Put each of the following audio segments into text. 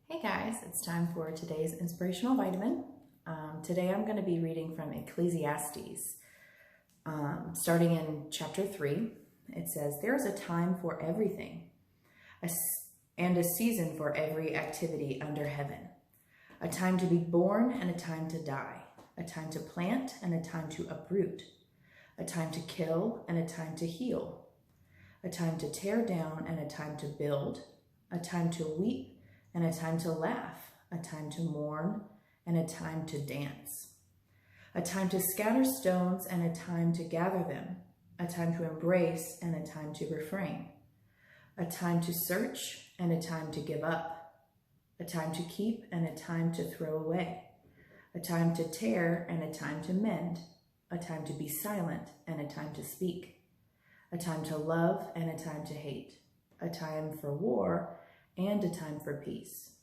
Hey guys, it's time for today's Inspirational Vitamin. Today I'm going to be reading from Ecclesiastes, starting in chapter 3. It says, "There is a time for everything, and a season for every activity under heaven. A time to be born and a time to die. A time to plant and a time to uproot. A time to kill and a time to heal. A time to tear down and a time to build. A time to weep and a time to laugh, a time to mourn, and a time to dance. A time to scatter stones and a time to gather them, a time to embrace and a time to refrain. A time to search and a time to give up, a time to keep and a time to throw away. A time to tear and a time to mend, a time to be silent and a time to speak. A time to love and a time to hate, a time for war and a time for peace.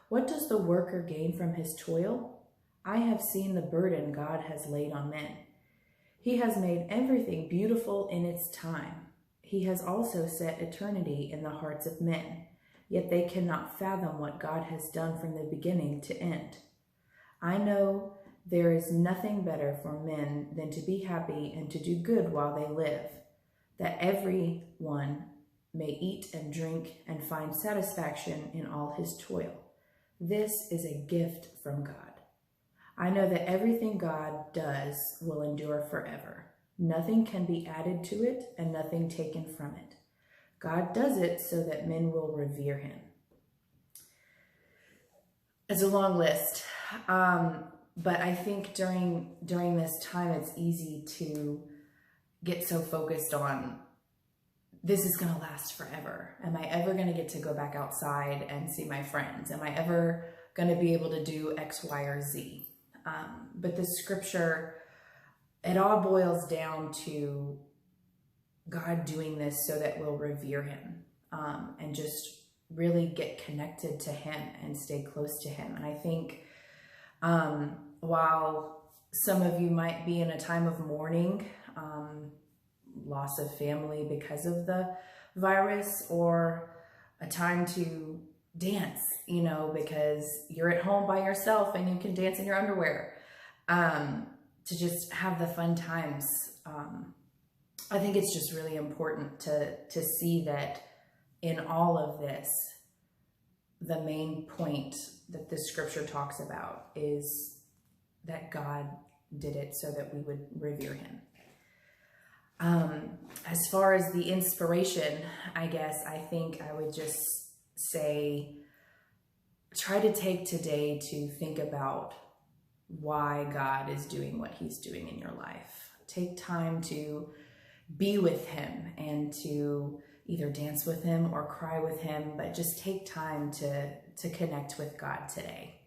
What does the worker gain from his toil? I have seen the burden God has laid on men. He has made everything beautiful in its time. He has also set eternity in the hearts of men, yet they cannot fathom what God has done from the beginning to end. I know there is nothing better for men than to be happy and to do good while they live, that everyone may eat and drink and find satisfaction in all his toil. This is a gift from God. I know that everything God does will endure forever. Nothing can be added to it and nothing taken from it. God does it so that men will revere him." It's a long list, but I think during this time, it's easy to get so focused on this is going to last forever. Am I ever going to get to go back outside and see my friends? Am I ever going to be able to do X, Y, or Z? But the scripture, it all boils down to God doing this so that we'll revere him and just really get connected to him and stay close to him. And I think while some of you might be in a time of mourning, loss of family because of the virus, or a time to dance, because you're at home by yourself and you can dance in your underwear, to just have the fun times. I think it's just really important to see that in all of this, the main point that the scripture talks about is that God did it so that we would revere him. As far as the inspiration, I guess, I think I would just say, try to take today to think about why God is doing what he's doing in your life. Take time to be with him and to either dance with him or cry with him, but just take time to connect with God today.